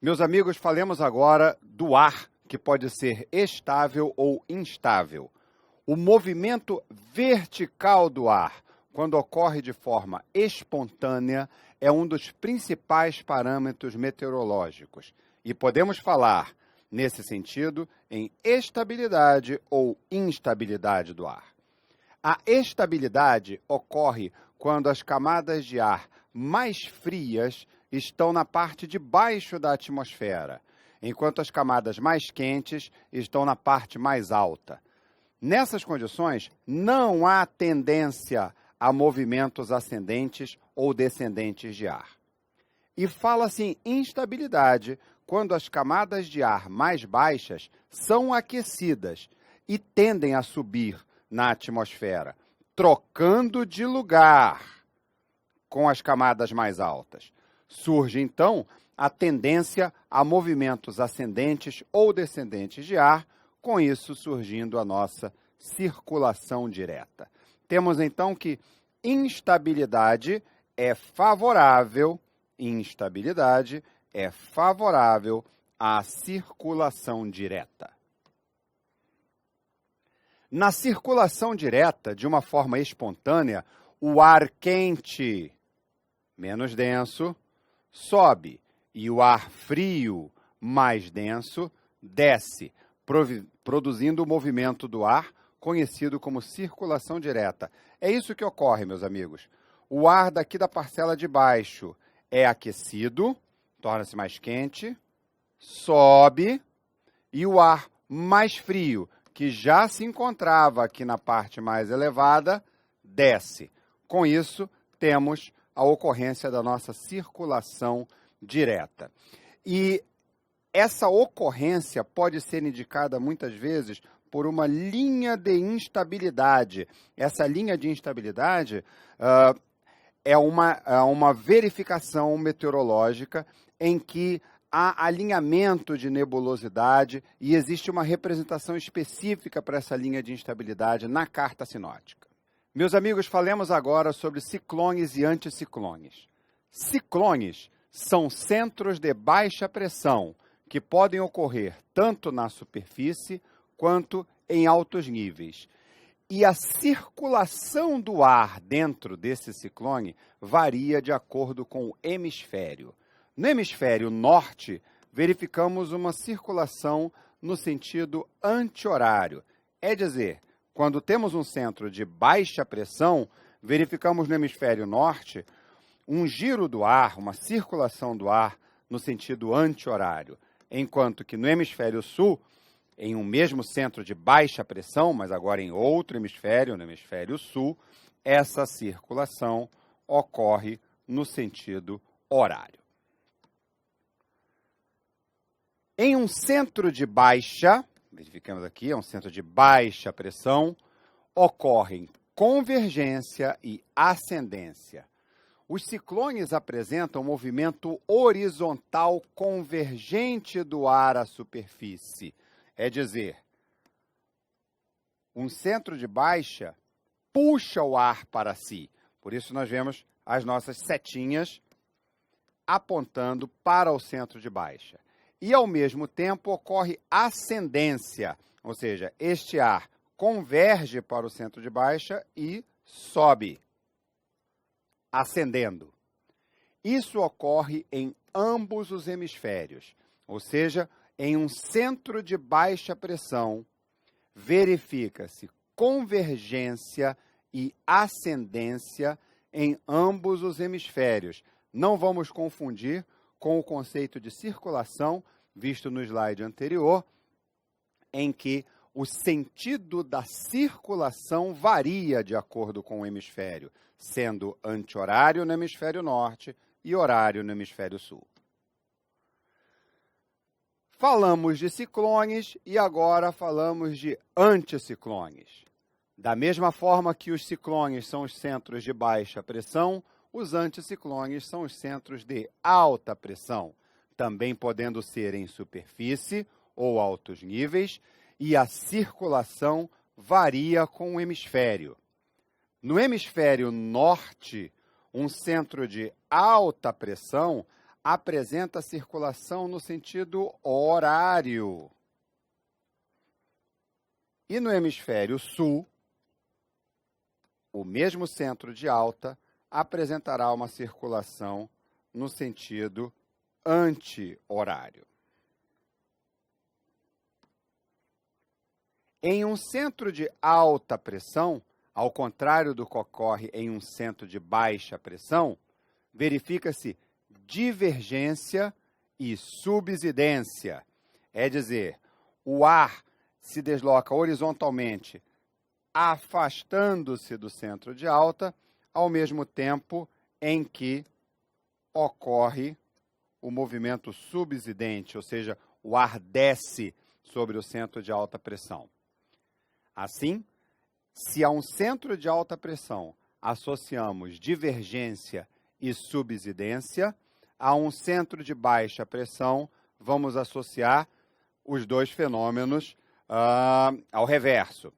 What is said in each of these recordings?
Meus amigos, falemos agora do ar, que pode ser estável ou instável. O movimento vertical do ar, quando ocorre de forma espontânea, é um dos principais parâmetros meteorológicos. E podemos falar, nesse sentido, em estabilidade ou instabilidade do ar. A estabilidade ocorre quando as camadas de ar mais frias estão na parte de baixo da atmosfera, enquanto as camadas mais quentes estão na parte mais alta. Nessas condições, não há tendência a movimentos ascendentes ou descendentes de ar. E fala-se em instabilidade quando as camadas de ar mais baixas são aquecidas e tendem a subir na atmosfera, trocando de lugar com as camadas mais altas. Surge, então, a tendência a movimentos ascendentes ou descendentes de ar, com isso surgindo a nossa circulação direta. Temos, então, que instabilidade é favorável à circulação direta. Na circulação direta, de uma forma espontânea, o ar quente, menos denso, sobe e o ar frio, mais denso, desce, produzindo o movimento do ar, conhecido como circulação direta. É isso que ocorre, meus amigos. O ar daqui da parcela de baixo é aquecido, torna-se mais quente, sobe, e o ar mais frio, que já se encontrava aqui na parte mais elevada, desce. Com isso, temos a ocorrência da nossa circulação direta. E essa ocorrência pode ser indicada muitas vezes por uma linha de instabilidade. Essa linha de instabilidade é uma verificação meteorológica em que há alinhamento de nebulosidade e existe uma representação específica para essa linha de instabilidade na carta sinótica. Meus amigos, falemos agora sobre ciclones e anticiclones. Ciclones são centros de baixa pressão que podem ocorrer tanto na superfície quanto em altos níveis. E a circulação do ar dentro desse ciclone varia de acordo com o hemisfério. No hemisfério norte, verificamos uma circulação no sentido anti-horário, é dizer, quando temos um centro de baixa pressão, verificamos no hemisfério norte um giro do ar, uma circulação do ar no sentido anti-horário, enquanto que no hemisfério sul, em um mesmo centro de baixa pressão, mas agora em outro hemisfério, no hemisfério sul, essa circulação ocorre no sentido horário. Em um centro de baixa, verificamos aqui, é um centro de baixa pressão, ocorrem convergência e ascendência. Os ciclones apresentam movimento horizontal convergente do ar à superfície, é dizer, um centro de baixa puxa o ar para si. Por isso nós vemos as nossas setinhas apontando para o centro de baixa. E, ao mesmo tempo, ocorre ascendência, ou seja, este ar converge para o centro de baixa e sobe, ascendendo. Isso ocorre em ambos os hemisférios, ou seja, em um centro de baixa pressão, verifica-se convergência e ascendência em ambos os hemisférios. Não vamos confundir com o conceito de circulação, visto no slide anterior, em que o sentido da circulação varia de acordo com o hemisfério, sendo anti-horário no hemisfério norte e horário no hemisfério sul. Falamos de ciclones e agora falamos de anticiclones. Da mesma forma que os ciclones são os centros de baixa pressão, os anticiclones são os centros de alta pressão, também podendo ser em superfície ou altos níveis, e a circulação varia com o hemisfério. No hemisfério norte, um centro de alta pressão apresenta circulação no sentido horário. E no hemisfério sul, o mesmo centro de alta apresentará uma circulação no sentido anti-horário. Em um centro de alta pressão, ao contrário do que ocorre em um centro de baixa pressão, verifica-se divergência e subsidência. É dizer, o ar se desloca horizontalmente, afastando-se do centro de alta, ao mesmo tempo em que ocorre o movimento subsidente, ou seja, o ar desce sobre o centro de alta pressão. Assim, se a um centro de alta pressão associamos divergência e subsidência, a um centro de baixa pressão vamos associar os dois fenômenos ao reverso,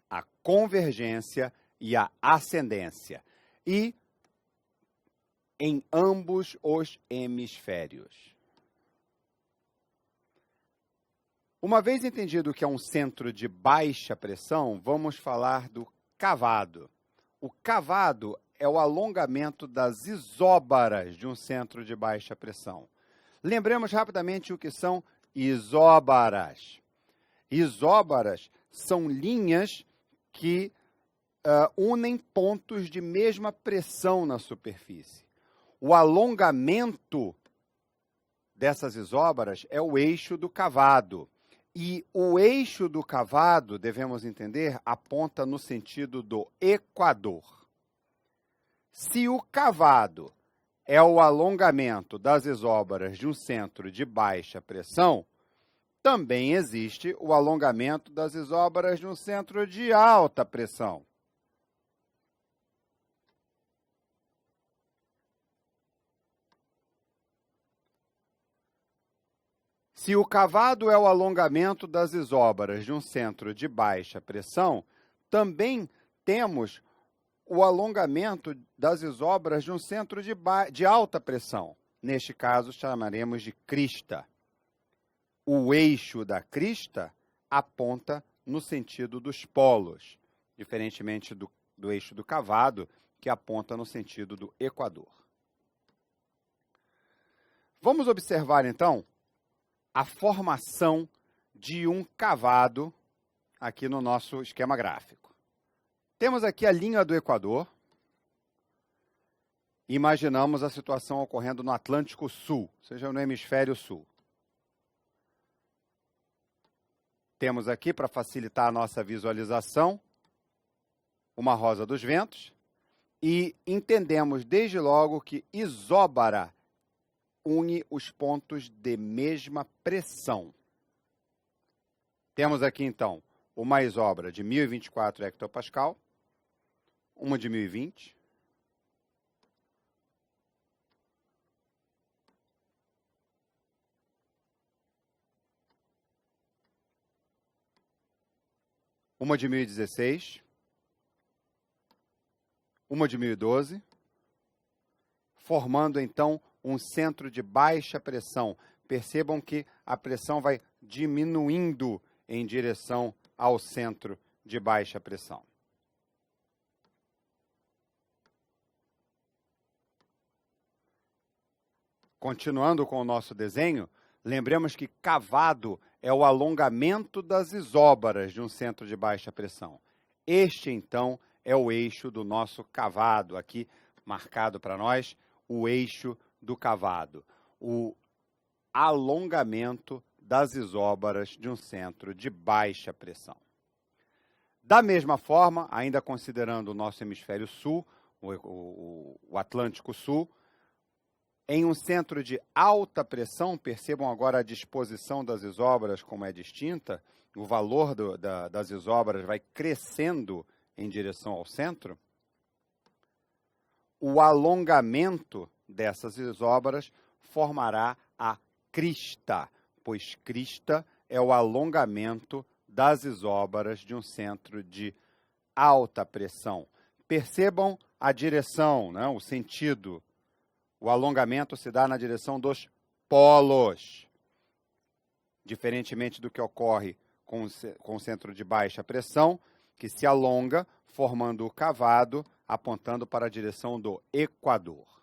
a convergência e a ascendência, e em ambos os hemisférios. Uma vez entendido que é um centro de baixa pressão, vamos falar do cavado. O cavado é o alongamento das isóbaras de um centro de baixa pressão. Lembremos rapidamente o que são isóbaras. Isóbaras são linhas que unem pontos de mesma pressão na superfície. O alongamento dessas isóbaras é o eixo do cavado. E o eixo do cavado, devemos entender, aponta no sentido do equador. Se o cavado é o alongamento das isóbaras de um centro de baixa pressão, também existe o alongamento das isóbaras de um centro de alta pressão. Se o cavado é o alongamento das isóbaras de um centro de baixa pressão, também temos o alongamento das isóbaras de um centro de alta pressão. Neste caso, chamaremos de crista. O eixo da crista aponta no sentido dos polos, diferentemente do eixo do cavado, que aponta no sentido do equador. Vamos observar, então, a formação de um cavado aqui no nosso esquema gráfico. Temos aqui a linha do Equador. Imaginamos a situação ocorrendo no Atlântico Sul, ou seja, no hemisfério sul. Temos aqui, para facilitar a nossa visualização, uma rosa dos ventos, e entendemos desde logo que isóbara une os pontos de mesma pressão. Temos aqui, então, uma isóbara de 1024 hectopascal, uma de 1020, uma de 1016, uma de 1012, formando, então, um centro de baixa pressão. Percebam que a pressão vai diminuindo em direção ao centro de baixa pressão. Continuando com o nosso desenho, lembremos que cavado é o alongamento das isóbaras de um centro de baixa pressão. Este, então, é o eixo do nosso cavado, aqui marcado para nós, o eixo do cavado, o alongamento das isóbaras de um centro de baixa pressão. Da mesma forma, ainda considerando o nosso hemisfério sul, o Atlântico Sul, em um centro de alta pressão, percebam agora a disposição das isóbaras como é distinta, o valor das isóbaras vai crescendo em direção ao centro. O alongamento dessas isóbaras formará a crista, pois crista é o alongamento das isóbaras de um centro de alta pressão. Percebam a direção, né, o sentido. O alongamento se dá na direção dos polos. Diferentemente do que ocorre com o centro de baixa pressão, que se alonga, formando o cavado, apontando para a direção do Equador.